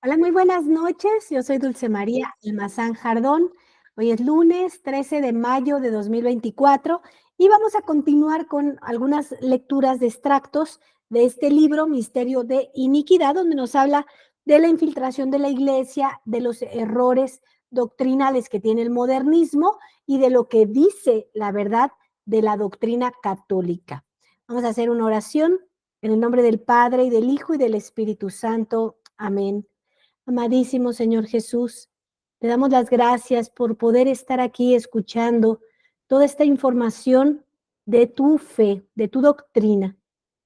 Hola, muy buenas noches. Yo soy Dulce María Almazán Jardón. Hoy es lunes 13 de mayo de 2024 y vamos a continuar con algunas lecturas de extractos de este libro, Misterio de Iniquidad, donde nos habla de la infiltración de la iglesia, de los errores doctrinales que tiene el modernismo y de lo que dice la verdad de la doctrina católica. Vamos a hacer una oración en el nombre del Padre y del Hijo y del Espíritu Santo. Amén. Amadísimo Señor Jesús, te damos las gracias por poder estar aquí escuchando toda esta información de tu fe, de tu doctrina.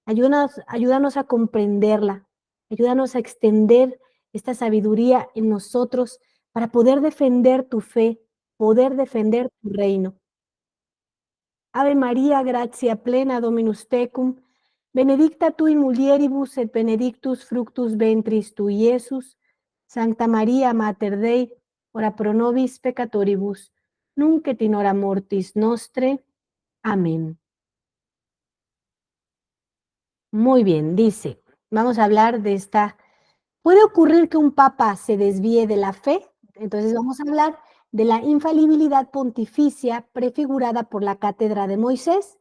Ayúdanos a comprenderla, ayúdanos a extender esta sabiduría en nosotros para poder defender tu fe, poder defender tu reino. Ave María, gratia plena, Dominus tecum, benedicta tu in mulieribus et benedictus fructus ventris tui, Iesus. Sancta María, Mater Dei, ora pro nobis peccatoribus, nunc et in hora mortis nostre. Amén. Muy bien, dice, vamos a hablar de esta. ¿Puede ocurrir que un papa se desvíe de la fe? Entonces vamos a hablar de la infalibilidad pontificia prefigurada por la cátedra de Moisés.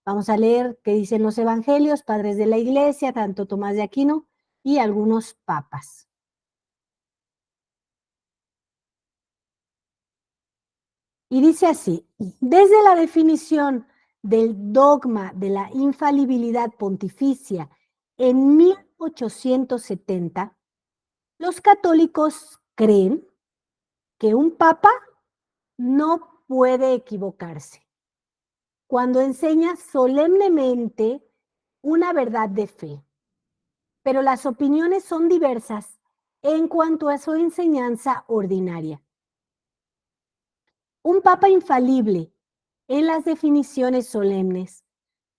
Vamos a leer qué dicen los evangelios, padres de la iglesia, tanto Tomás de Aquino y algunos papas. Y dice así, desde la definición del dogma de la infalibilidad pontificia en 1870, los católicos creen que un papa no puede equivocarse cuando enseña solemnemente una verdad de fe, pero las opiniones son diversas en cuanto a su enseñanza ordinaria. Un papa infalible en las definiciones solemnes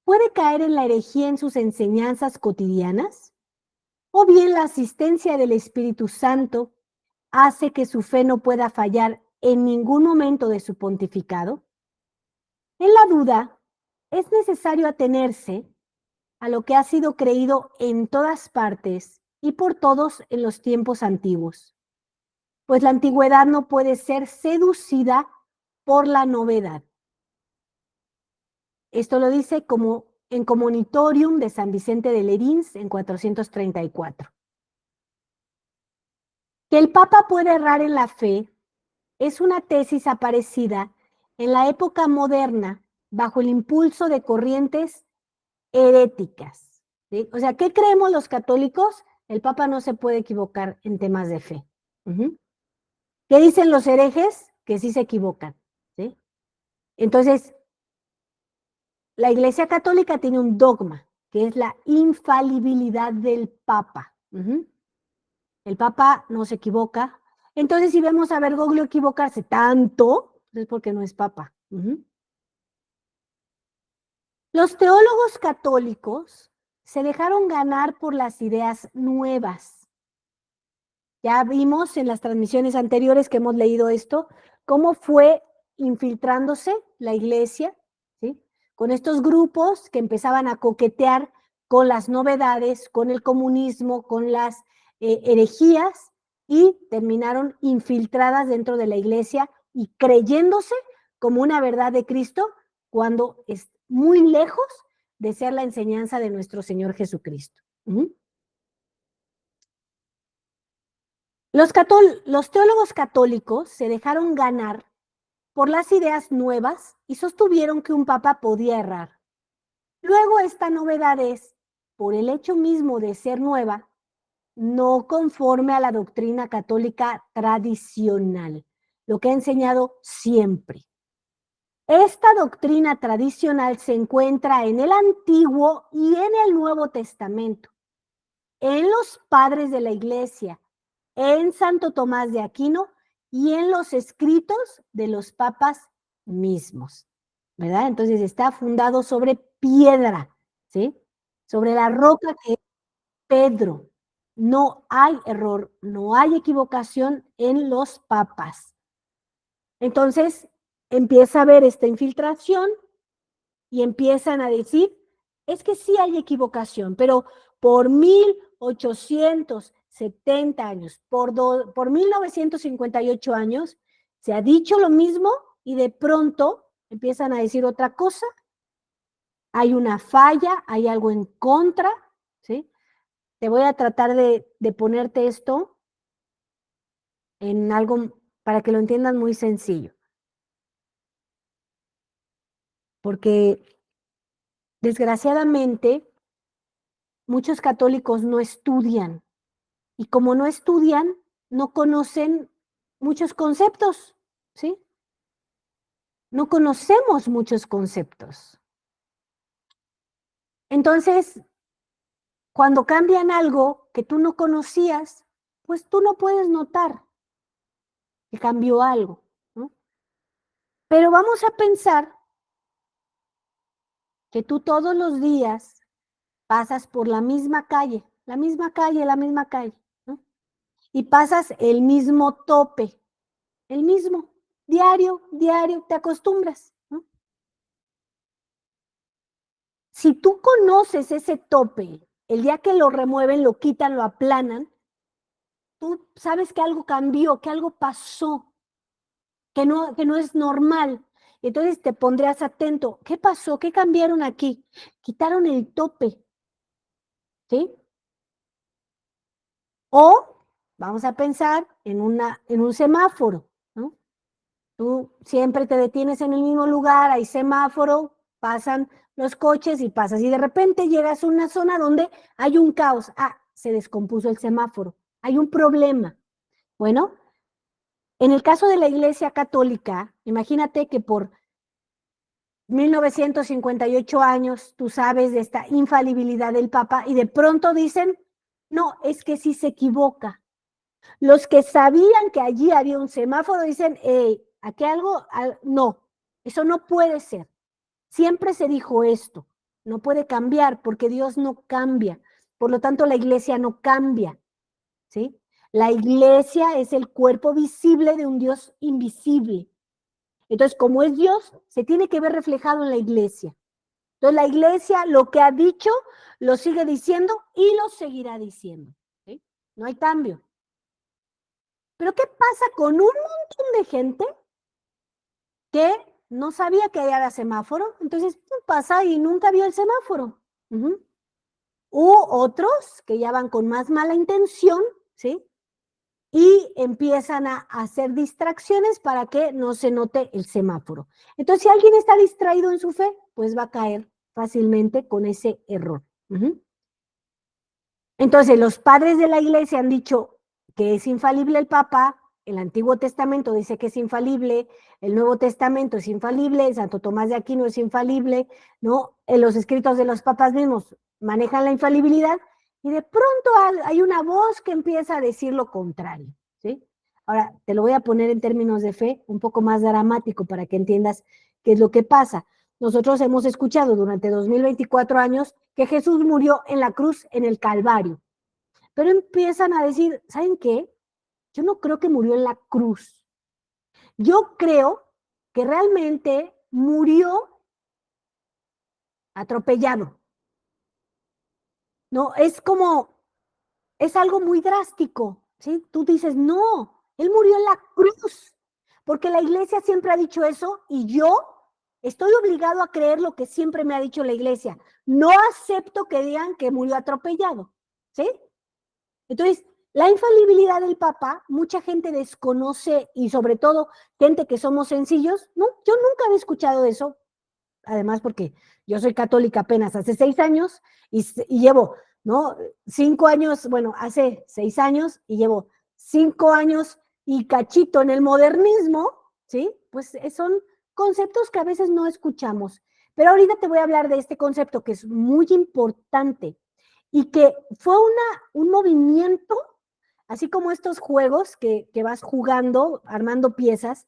puede caer en la herejía en sus enseñanzas cotidianas, o bien la asistencia del Espíritu Santo hace que su fe no pueda fallar en ningún momento de su pontificado. En la duda, es necesario atenerse a lo que ha sido creído en todas partes y por todos en los tiempos antiguos, pues la antigüedad no puede ser seducida por la novedad. Esto lo dice como en Comunitorium de San Vicente de Lerins en 434. Que el Papa puede errar en la fe es una tesis aparecida en la época moderna bajo el impulso de corrientes heréticas, ¿sí? O sea, ¿qué creemos los católicos? El Papa no se puede equivocar en temas de fe. ¿Qué dicen los herejes? Que sí se equivocan, ¿sí? Entonces, la Iglesia Católica tiene un dogma, que es la infalibilidad del Papa. El Papa no se equivoca. Entonces, si vemos a Bergoglio equivocarse tanto, es porque no es Papa. Los teólogos católicos se dejaron ganar por las ideas nuevas. Ya vimos en las transmisiones anteriores que hemos leído esto, cómo fue infiltrándose la iglesia, ¿sí? Con estos grupos que empezaban a coquetear con las novedades, con el comunismo, con las herejías, y terminaron infiltradas dentro de la iglesia y creyéndose como una verdad de Cristo cuando es muy lejos de ser la enseñanza de nuestro Señor Jesucristo. Los teólogos católicos se dejaron ganar por las ideas nuevas y sostuvieron que un papa podía errar. Luego esta novedad es, por el hecho mismo de ser nueva, no conforme a la doctrina católica tradicional, lo que ha enseñado siempre. Esta doctrina tradicional se encuentra en el Antiguo y en el Nuevo Testamento, en los padres de la Iglesia, en Santo Tomás de Aquino y en los escritos de los papas mismos, ¿verdad? Entonces está fundado sobre piedra, ¿sí? Sobre la roca que es Pedro. No hay error, no hay equivocación en los papas. Entonces empieza a haber esta infiltración y empiezan a decir, es que sí hay equivocación, pero por 1800 70 años, por 1958 años, se ha dicho lo mismo y de pronto empiezan a decir otra cosa, hay una falla, hay algo en contra, ¿sí? Te voy a tratar de ponerte esto en algo para que lo entiendan muy sencillo. Porque desgraciadamente muchos católicos no estudian y como no estudian, no conocen muchos conceptos, ¿sí? No conocemos muchos conceptos. Entonces, cuando cambian algo que tú no conocías, pues tú no puedes notar que cambió algo, ¿no? Pero vamos a pensar que tú todos los días pasas por la misma calle, la misma calle, la misma calle, ¿no? Y pasas el mismo tope, el mismo, diario, diario, te acostumbras, ¿no? Si tú conoces ese tope, el día que lo remueven, lo quitan, lo aplanan, tú sabes que algo cambió, que algo pasó, que no es normal. Entonces te pondrías atento. ¿Qué pasó? ¿Qué cambiaron aquí? Quitaron el tope, ¿sí? O vamos a pensar en un semáforo, ¿no? Tú siempre te detienes en el mismo lugar, hay semáforo, pasan los coches y pasas. Y de repente llegas a una zona donde hay un caos. Ah, se descompuso el semáforo. Hay un problema. Bueno, en el caso de la Iglesia Católica, imagínate que por 1958 años tú sabes de esta infalibilidad del Papa y de pronto dicen, no, es que sí se equivoca. Los que sabían que allí había un semáforo dicen, aquí algo, no, eso no puede ser. Siempre se dijo esto, no puede cambiar porque Dios no cambia. Por lo tanto, la iglesia no cambia, ¿sí? La iglesia es el cuerpo visible de un Dios invisible. Entonces, como es Dios, se tiene que ver reflejado en la iglesia. Entonces, la iglesia lo que ha dicho, lo sigue diciendo y lo seguirá diciendo, ¿sí? No hay cambio. Pero ¿qué pasa con un montón de gente que no sabía que había semáforo? Entonces pasa y nunca vio el semáforo. U otros que ya van con más mala intención, ¿sí? Y empiezan a hacer distracciones para que no se note el semáforo. Entonces, si alguien está distraído en su fe, pues va a caer fácilmente con ese error. Entonces, los padres de la iglesia han dicho que es infalible el Papa, el Antiguo Testamento dice que es infalible, el Nuevo Testamento es infalible, Santo Tomás de Aquino es infalible, ¿no? En los escritos de los papas mismos manejan la infalibilidad y de pronto hay una voz que empieza a decir lo contrario, ¿sí? Ahora, te lo voy a poner en términos de fe un poco más dramático para que entiendas qué es lo que pasa. Nosotros hemos escuchado durante 2024 años que Jesús murió en la cruz, en el Calvario. Pero empiezan a decir, ¿saben qué? Yo no creo que murió en la cruz. Yo creo que realmente murió atropellado. No, es algo muy drástico, ¿sí? Tú dices, no, él murió en la cruz, porque la iglesia siempre ha dicho eso y yo estoy obligado a creer lo que siempre me ha dicho la iglesia. No acepto que digan que murió atropellado, ¿sí? Entonces, la infalibilidad del Papa, mucha gente desconoce y sobre todo gente que somos sencillos, no, yo nunca había escuchado eso, además porque yo soy católica apenas hace 6 años y llevo, ¿no? 5 años, bueno, hace 6 años y llevo 5 años y cachito en el modernismo, ¿sí? Pues son conceptos que a veces no escuchamos. Pero ahorita te voy a hablar de este concepto que es muy importante y que fue un movimiento, así como estos juegos que vas jugando, armando piezas,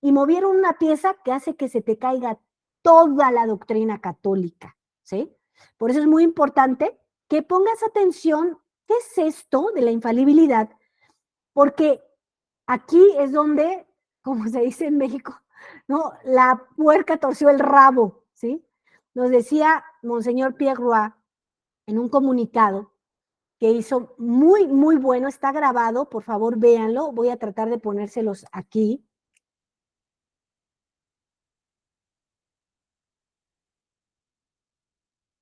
y movieron una pieza que hace que se te caiga toda la doctrina católica, ¿sí? Por eso es muy importante que pongas atención, ¿qué es esto de la infalibilidad? Porque aquí es donde, como se dice en México, ¿no? La puerca torció el rabo, ¿sí? Nos decía Monseñor Pierre Roy en un comunicado que hizo muy, muy bueno, está grabado, por favor véanlo, voy a tratar de ponérselos aquí.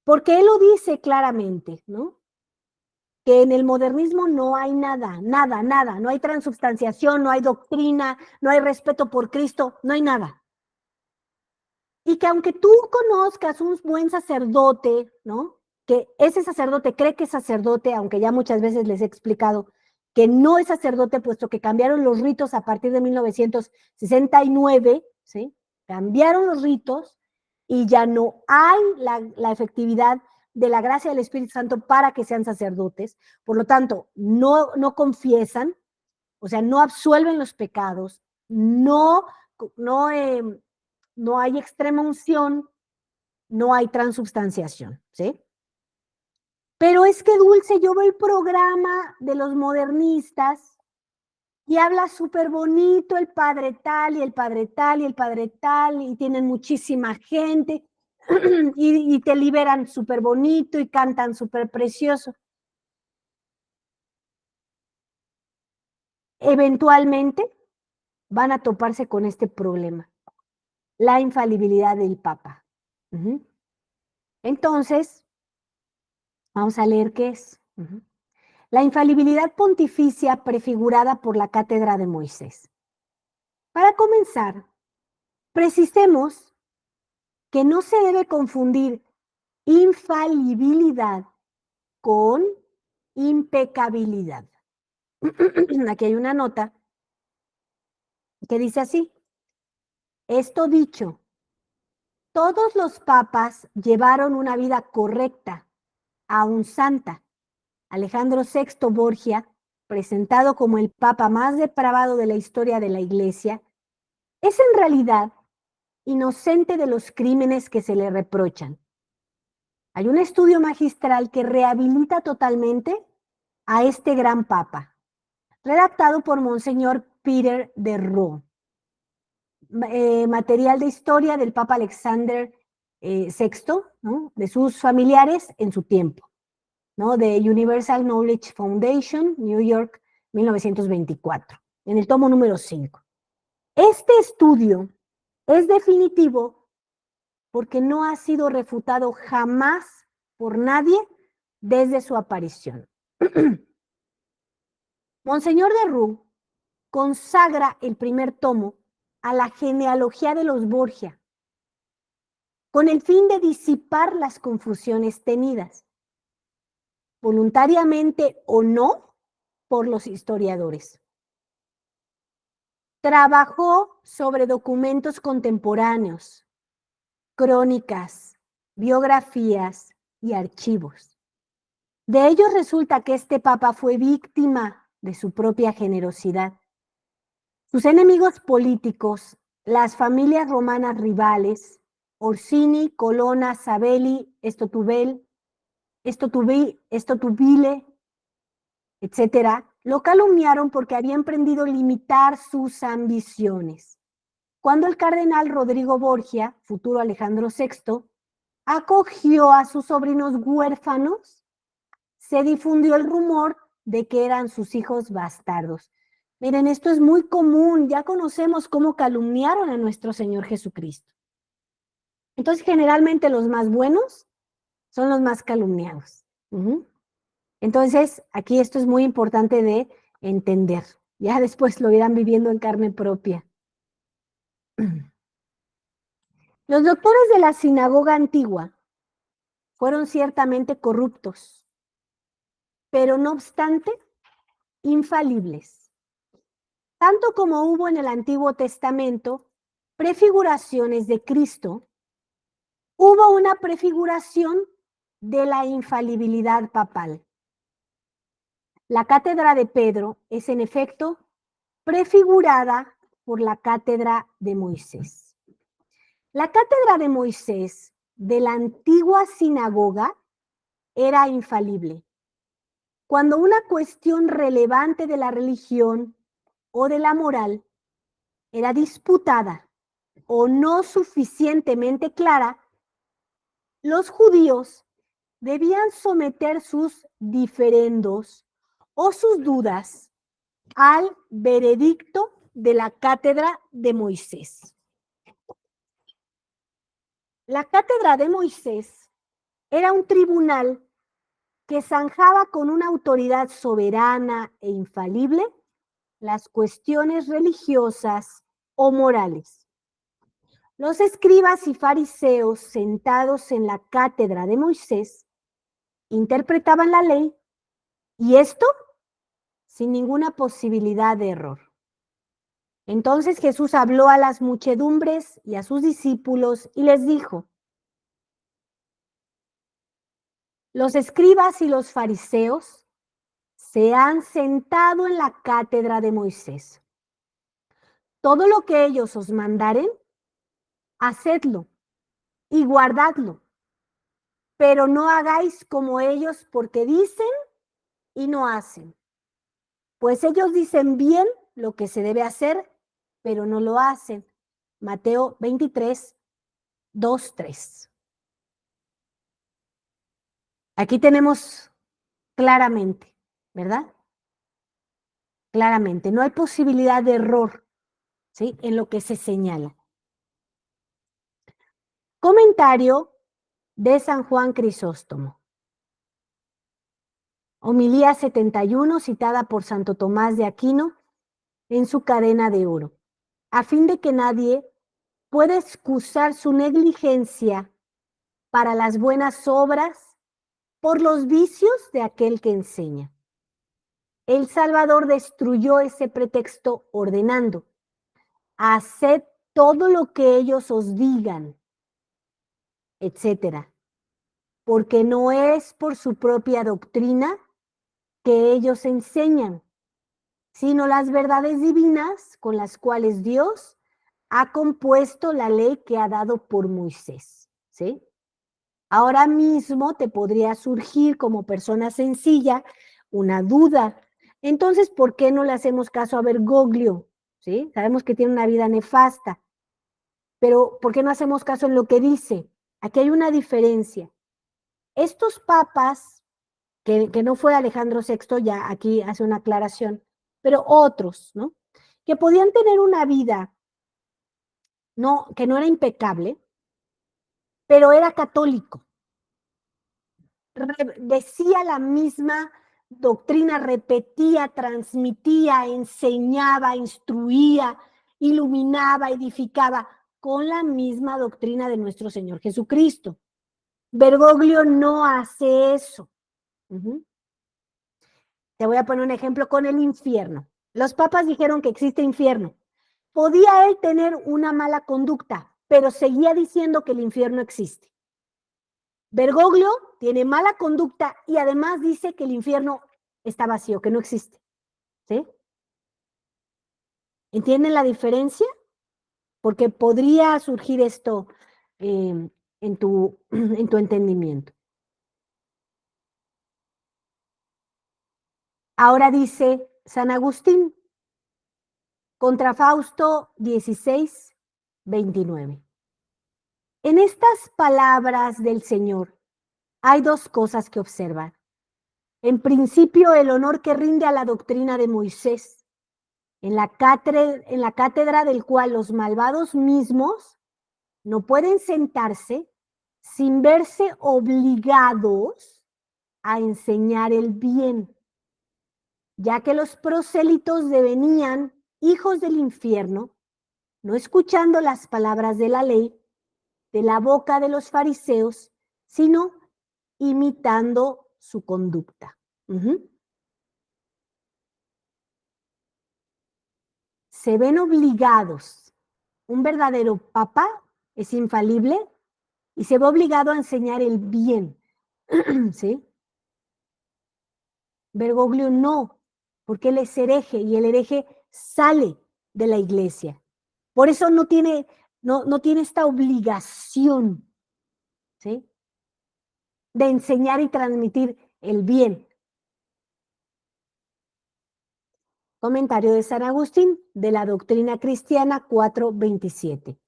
Porque él lo dice claramente, ¿no? Que en el modernismo no hay nada, nada, nada, no hay transubstanciación, no hay doctrina, no hay respeto por Cristo, no hay nada. Y que aunque tú conozcas un buen sacerdote, ¿no? Que ese sacerdote cree que es sacerdote, aunque ya muchas veces les he explicado que no es sacerdote, puesto que cambiaron los ritos a partir de 1969, ¿sí? Cambiaron los ritos y ya no hay la efectividad de la gracia del Espíritu Santo para que sean sacerdotes. Por lo tanto, no confiesan, o sea, no absuelven los pecados, no, no hay extrema unción, no hay transubstanciación, ¿sí? Pero es que, Dulce, yo veo el programa de los modernistas y habla súper bonito el padre tal y el padre tal y el padre tal y tienen muchísima gente y te liberan súper bonito y cantan súper precioso. Eventualmente van a toparse con este problema, la infalibilidad del Papa. Entonces, vamos a leer qué es. La infalibilidad pontificia prefigurada por la cátedra de Moisés. Para comenzar, precisemos que no se debe confundir infalibilidad con impecabilidad. Aquí hay una nota que dice así: esto dicho, todos los papas llevaron una vida correcta, aun santa. Alejandro VI Borgia, presentado como el papa más depravado de la historia de la Iglesia, es en realidad inocente de los crímenes que se le reprochan. Hay un estudio magistral que rehabilita totalmente a este gran papa, redactado por Monseñor Peter de Roo. Material de historia del Papa Alexander VI, ¿no? De sus familiares en su tiempo, ¿no? De Universal Knowledge Foundation, New York, 1924, en el tomo número 5. Este estudio es definitivo porque no ha sido refutado jamás por nadie desde su aparición. Monseñor de Roo consagra el primer tomo a la genealogía de los Borgia, con el fin de disipar las confusiones tenidas, voluntariamente o no, por los historiadores. Trabajó sobre documentos contemporáneos, crónicas, biografías y archivos. De ellos resulta que este papa fue víctima de su propia generosidad. Sus enemigos políticos, las familias romanas rivales, Orsini, Colonna, Savelli, Estotubile, etcétera, lo calumniaron porque había emprendido limitar sus ambiciones. Cuando el cardenal Rodrigo Borgia, futuro Alejandro VI, acogió a sus sobrinos huérfanos, se difundió el rumor de que eran sus hijos bastardos. Miren, esto es muy común, ya conocemos cómo calumniaron a nuestro Señor Jesucristo. Entonces, generalmente los más buenos son los más calumniados. Entonces, aquí esto es muy importante de entender. Ya después lo irán viviendo en carne propia. Los doctores de la sinagoga antigua fueron ciertamente corruptos, pero no obstante, infalibles. Tanto como hubo en el Antiguo Testamento prefiguraciones de Cristo, hubo una prefiguración de la infalibilidad papal. La cátedra de Pedro es en efecto prefigurada por la cátedra de Moisés. La cátedra de Moisés de la antigua sinagoga era infalible. Cuando una cuestión relevante de la religión o de la moral era disputada o no suficientemente clara, los judíos debían someter sus diferendos o sus dudas al veredicto de la cátedra de Moisés. La cátedra de Moisés era un tribunal que zanjaba con una autoridad soberana e infalible las cuestiones religiosas o morales. Los escribas y fariseos sentados en la cátedra de Moisés interpretaban la ley y esto sin ninguna posibilidad de error. Entonces Jesús habló a las muchedumbres y a sus discípulos y les dijo: los escribas y los fariseos se han sentado en la cátedra de Moisés. Todo lo que ellos os mandaren, hacedlo y guardadlo, pero no hagáis como ellos, porque dicen y no hacen. Pues ellos dicen bien lo que se debe hacer, pero no lo hacen. Mateo 23, 2, 3. Aquí tenemos claramente, ¿verdad? Claramente, no hay posibilidad de error, ¿sí?, en lo que se señala. Comentario de San Juan Crisóstomo. Homilía 71, citada por Santo Tomás de Aquino en su Cadena de Oro, a fin de que nadie pueda excusar su negligencia para las buenas obras por los vicios de aquel que enseña. El Salvador destruyó ese pretexto ordenando: haced todo lo que ellos os digan, etcétera, porque no es por su propia doctrina que ellos enseñan, sino las verdades divinas con las cuales Dios ha compuesto la ley que ha dado por Moisés, ¿sí? Ahora mismo te podría surgir como persona sencilla una duda. Entonces, ¿por qué no le hacemos caso a Bergoglio? ¿Sí? Sabemos que tiene una vida nefasta, pero ¿por qué no hacemos caso en lo que dice? Aquí hay una diferencia. Estos papas, que no fue Alejandro VI, ya aquí hace una aclaración, pero otros, ¿no?, que podían tener una vida que no era impecable, pero era católico. Decía la misma doctrina, repetía, transmitía, enseñaba, instruía, iluminaba, edificaba, con la misma doctrina de nuestro Señor Jesucristo. Bergoglio no hace eso. Te voy a poner un ejemplo con el infierno. Los papas dijeron que existe infierno. Podía él tener una mala conducta, pero seguía diciendo que el infierno existe. Bergoglio tiene mala conducta y además dice que el infierno está vacío, que no existe. ¿Sí? ¿Entienden la diferencia? Porque podría surgir esto en tu entendimiento. Ahora dice San Agustín, contra Fausto 16, 29. En estas palabras del Señor hay dos cosas que observar. En principio, el honor que rinde a la doctrina de Moisés, en la cátedra del cual los malvados mismos no pueden sentarse sin verse obligados a enseñar el bien, ya que los prosélitos devenían hijos del infierno, no escuchando las palabras de la ley de la boca de los fariseos, sino imitando su conducta. Se ven obligados. Un verdadero papa es infalible y se ve obligado a enseñar el bien, ¿sí? Bergoglio no, porque él es hereje y el hereje sale de la iglesia. Por eso no tiene esta obligación, ¿sí?, de enseñar y transmitir el bien. Comentario de San Agustín, de la Doctrina Cristiana 4:27.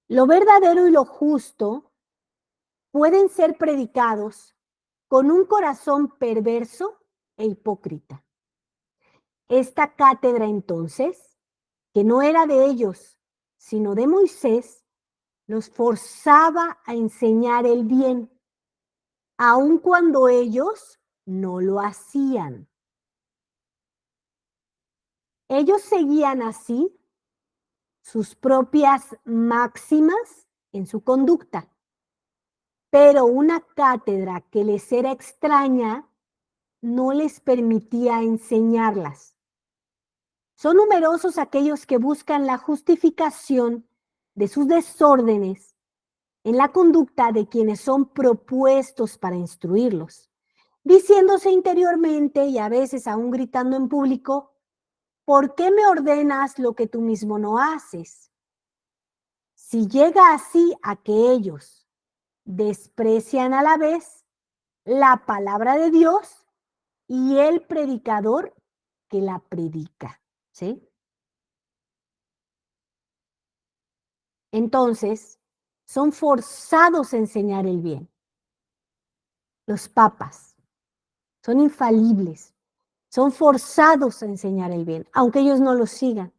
Lo verdadero y lo justo pueden ser predicados con un corazón perverso e hipócrita. Esta cátedra entonces, que no era de ellos, sino de Moisés, los forzaba a enseñar el bien, aun cuando ellos no lo hacían. Ellos seguían así sus propias máximas en su conducta, pero una cátedra que les era extraña no les permitía enseñarlas. Son numerosos aquellos que buscan la justificación de sus desórdenes en la conducta de quienes son propuestos para instruirlos, diciéndose interiormente y a veces aún gritando en público: ¿por qué me ordenas lo que tú mismo no haces? Si llega así a que ellos desprecian a la vez la palabra de Dios y el predicador que la predica, ¿sí? Entonces, son forzados a enseñar el bien. Los papas son infalibles, son forzados a enseñar el bien, aunque ellos no lo sigan.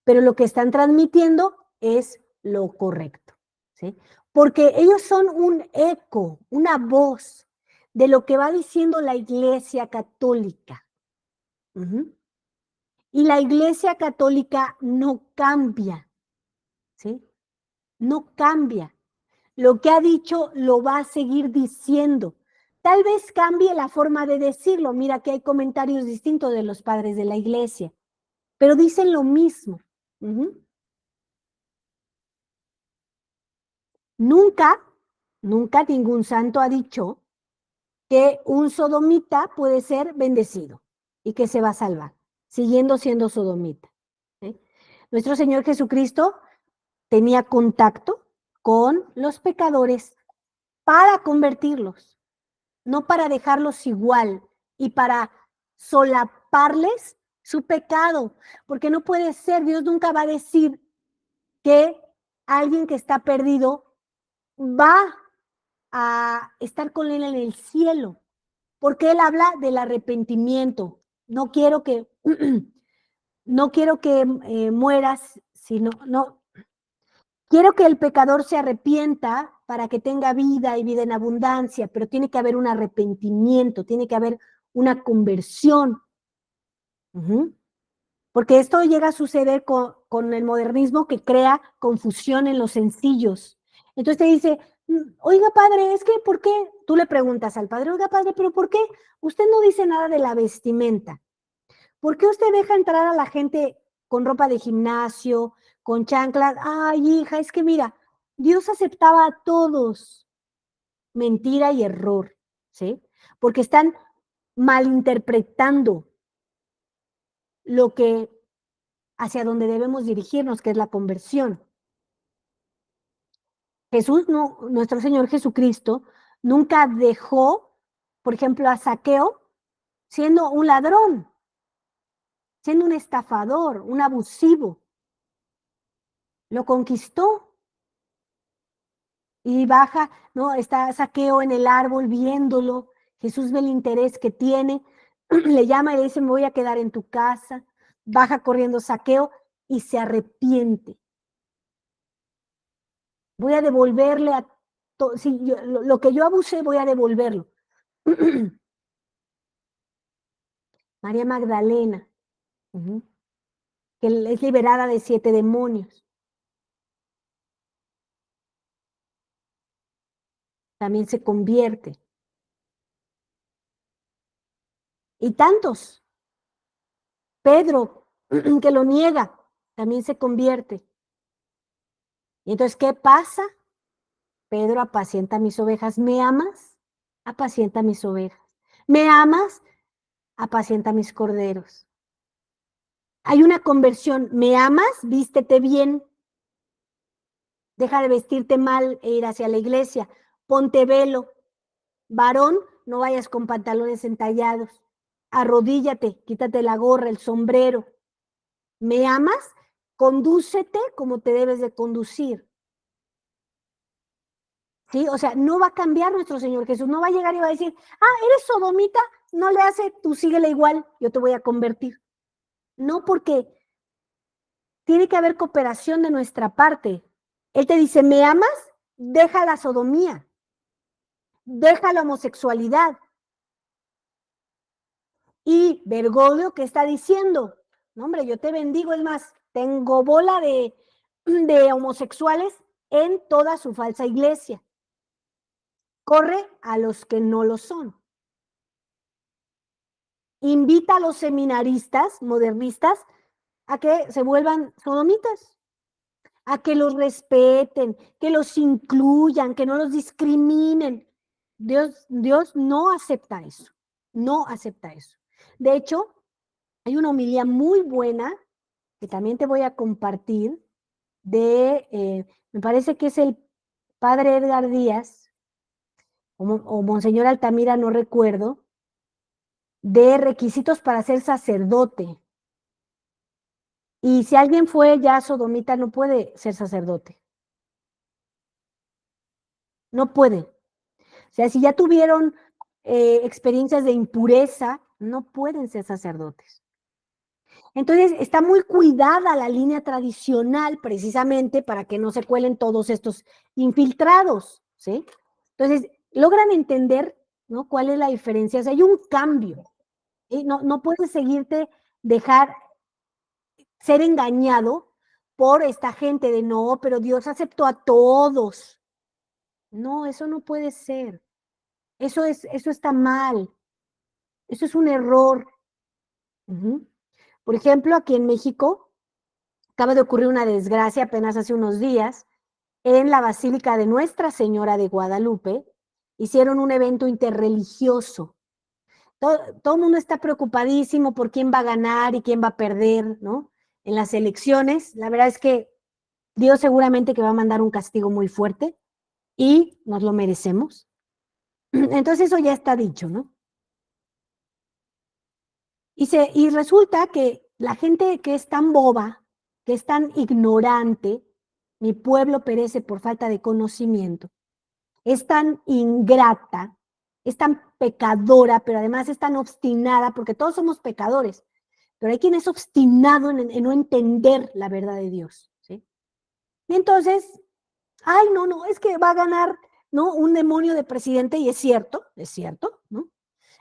Pero lo que están transmitiendo es lo correcto, ¿sí? Porque ellos son un eco, una voz de lo que va diciendo la Iglesia Católica. Y la Iglesia Católica no cambia, ¿sí? No cambia. Lo que ha dicho lo va a seguir diciendo. Tal vez cambie la forma de decirlo. Mira que hay comentarios distintos de los padres de la Iglesia, pero dicen lo mismo. Nunca, nunca ningún santo ha dicho que un sodomita puede ser bendecido y que se va a salvar, siguiendo siendo sodomita, ¿sí? Nuestro Señor Jesucristo tenía contacto con los pecadores para convertirlos, no para dejarlos igual y para solaparles su pecado, porque no puede ser, Dios nunca va a decir que alguien que está perdido va a estar con él en el cielo, porque él habla del arrepentimiento. No quiero que, no quiero que mueras, sino, no, quiero que el pecador se arrepienta para que tenga vida y vida en abundancia, pero tiene que haber un arrepentimiento, tiene que haber una conversión. Porque esto llega a suceder con el modernismo que crea confusión en los sencillos. Entonces te dice: oiga padre, es que ¿por qué? Tú le preguntas al padre: oiga padre, pero ¿por qué usted no dice nada de la vestimenta? ¿Por qué usted deja entrar a la gente con ropa de gimnasio, con chanclas? Ay, hija, es que mira, Dios aceptaba a todos. Mentira y error, ¿sí? Porque están malinterpretando lo que hacia donde debemos dirigirnos, que es la conversión. Jesús, no, nuestro Señor Jesucristo, nunca dejó, por ejemplo, a Zaqueo siendo un ladrón, siendo un estafador, un abusivo. Lo conquistó y baja, ¿no? Está Zaqueo en el árbol viéndolo. Jesús ve el interés que tiene, le llama y le dice: me voy a quedar en tu casa. Baja corriendo Zaqueo y se arrepiente. Voy a devolverle a si yo, lo que yo abusé, voy a devolverlo. María Magdalena, que es liberada de 7 demonios, también se convierte. Y tantos. Pedro, que lo niega, también se convierte. Y entonces, ¿qué pasa? Pedro: apacienta mis ovejas. ¿Me amas? Apacienta mis ovejas. ¿Me amas? Apacienta mis corderos. Hay una conversión. ¿Me amas? Vístete bien. Deja de vestirte mal e ir hacia la iglesia. Ponte velo. Varón, no vayas con pantalones entallados. Arrodíllate, quítate la gorra, el sombrero. ¿Me amas? Condúcete como te debes de conducir. ¿sí? O sea, no va a cambiar nuestro Señor Jesús, no va a llegar y va a decir, eres sodomita, no le hace, tú síguele igual, yo te voy a convertir. No, porque tiene que haber cooperación de nuestra parte. Él te dice, ¿me amas? Deja la sodomía, deja la homosexualidad. Y Bergoglio, ¿qué está diciendo? No, hombre, yo te bendigo, es más, tengo bola de homosexuales en toda su falsa iglesia. Corre a los que no lo son. Invita a los seminaristas modernistas a que se vuelvan sodomitas, a que los respeten, que los incluyan, que no los discriminen. Dios no acepta eso, no acepta eso. De hecho, hay una homilía muy buena que también te voy a compartir me parece que es el padre Edgar Díaz, o Monseñor Altamira, no recuerdo, de requisitos para ser sacerdote. Y si alguien fue ya sodomita, no puede ser sacerdote. No puede. O sea, si ya tuvieron experiencias de impureza, no pueden ser sacerdotes. Entonces, está muy cuidada la línea tradicional precisamente para que no se cuelen todos estos infiltrados, ¿sí? Entonces, logran entender, ¿no? ¿Cuál es la diferencia? O sea, hay un cambio. ¿Sí? No puedes dejar ser engañado por esta gente de no, pero Dios aceptó a todos. No, eso no puede ser. Eso está mal. Eso es un error. Por ejemplo, aquí en México acaba de ocurrir una desgracia apenas hace unos días en la Basílica de Nuestra Señora de Guadalupe. Hicieron un evento interreligioso. Todo el mundo está preocupadísimo por quién va a ganar y quién va a perder, ¿no? En las elecciones, la verdad es que Dios seguramente que va a mandar un castigo muy fuerte y nos lo merecemos. Entonces eso ya está dicho, ¿no? Y resulta que la gente que es tan boba, que es tan ignorante, mi pueblo perece por falta de conocimiento, es tan ingrata, es tan pecadora, pero además es tan obstinada, porque todos somos pecadores, pero hay quien es obstinado en no entender la verdad de Dios, ¿sí? Y entonces, no, es que va a ganar, ¿no? Un demonio de presidente, y es cierto, ¿no?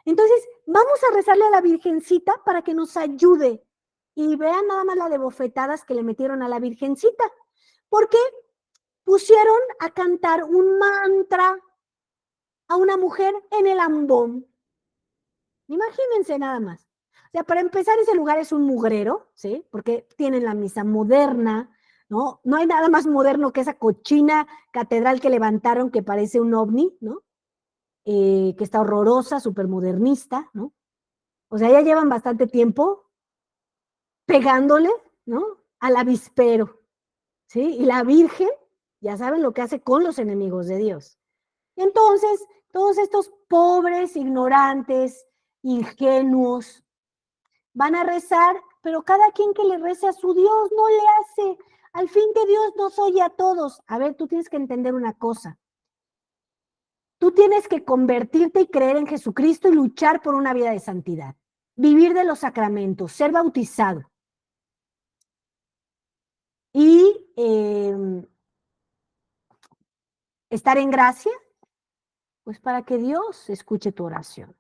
Entonces, vamos a rezarle a la Virgencita para que nos ayude. Y vean nada más la de bofetadas que le metieron a la Virgencita, porque pusieron a cantar un mantra a una mujer en el ambón. Imagínense nada más. O sea, para empezar, ese lugar es un mugrero, ¿sí? Porque tienen la misa moderna, ¿no? No hay nada más moderno que esa cochina catedral que levantaron que parece un ovni, ¿no? Que está horrorosa, súper modernista, ¿no? O sea, ya llevan bastante tiempo pegándole, ¿no? Al avispero, ¿sí? Y la Virgen, ya saben lo que hace con los enemigos de Dios. Entonces, todos estos pobres, ignorantes, ingenuos, van a rezar, pero cada quien que le rece a su Dios no le hace. Al fin que Dios nos oye a todos. A ver, tú tienes que entender una cosa. Tú tienes que convertirte y creer en Jesucristo y luchar por una vida de santidad. Vivir de los sacramentos, ser bautizado. Y estar en gracia, pues para que Dios escuche tu oración.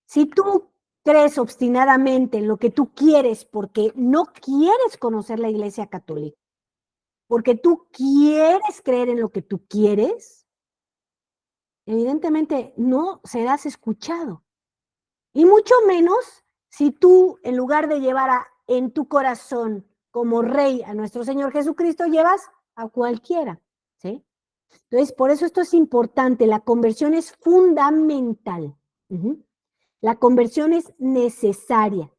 Si tú crees obstinadamente en lo que tú quieres porque no quieres conocer la Iglesia Católica, porque tú quieres creer en lo que tú quieres, evidentemente no serás escuchado. Y mucho menos si tú, en lugar de llevar en tu corazón como rey a nuestro Señor Jesucristo, llevas a cualquiera, ¿sí? Entonces, por eso esto es importante. La conversión es fundamental. La conversión es necesaria.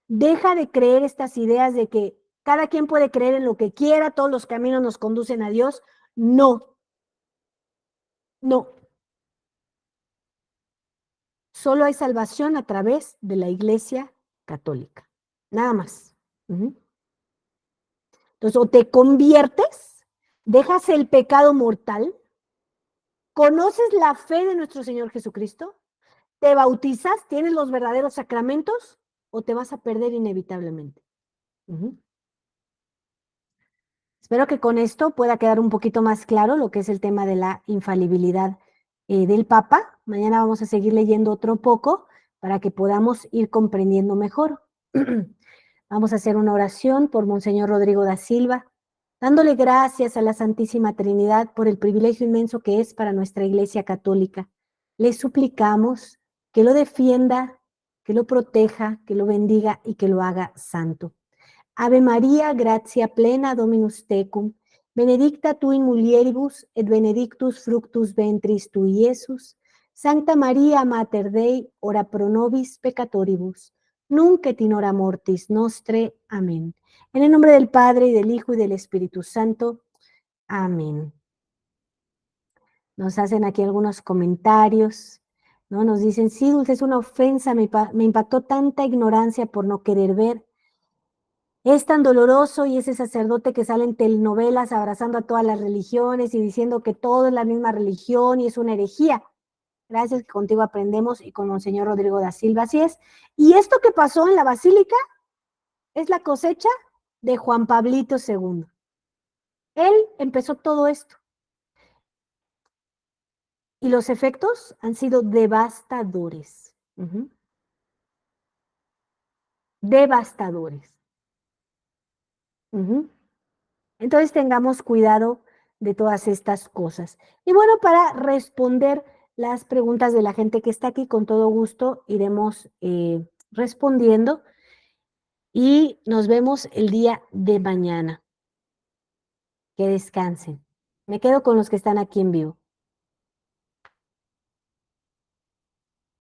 Deja de creer estas ideas de que cada quien puede creer en lo que quiera, todos los caminos nos conducen a Dios. No, no. Solo hay salvación a través de la Iglesia Católica. Nada más. Entonces, o te conviertes, dejas el pecado mortal, ¿Conoces la fe de nuestro Señor Jesucristo? ¿Te bautizas? ¿Tienes los verdaderos sacramentos? ¿O te vas a perder inevitablemente? Ujú. Espero que con esto pueda quedar un poquito más claro lo que es el tema de la infalibilidad del Papa. Mañana vamos a seguir leyendo otro poco para que podamos ir comprendiendo mejor. Vamos a hacer una oración por Monseñor Rodrigo da Silva, dándole gracias a la Santísima Trinidad por el privilegio inmenso que es para nuestra Iglesia Católica. Le suplicamos que lo defienda, que lo proteja, que lo bendiga y que lo haga santo. Ave María, gratia plena, Dominus tecum, benedicta tu in mulieribus, et benedictus fructus ventris tui, Iesus. Sancta Maria, Mater Dei, ora pro nobis peccatoribus, nunc et in hora mortis nostre. Amén. En el nombre del Padre, y del Hijo, y del Espíritu Santo. Amén. Nos hacen aquí algunos comentarios, ¿no? Nos dicen, sí, Dulce, es una ofensa, me impactó tanta ignorancia por no querer ver. Es tan doloroso y ese sacerdote que sale en telenovelas abrazando a todas las religiones y diciendo que todo es la misma religión y es una herejía. Gracias, que contigo aprendemos y con Monseñor Rodrigo da Silva, así es. Y esto que pasó en la Basílica es la cosecha de Juan Pablito II. Él empezó todo esto y los efectos han sido devastadores. Devastadores. Entonces tengamos cuidado de todas estas cosas. Y bueno, para responder las preguntas de la gente que está aquí, con todo gusto iremos respondiendo y nos vemos el día de mañana. Que descansen. Me quedo con los que están aquí en vivo.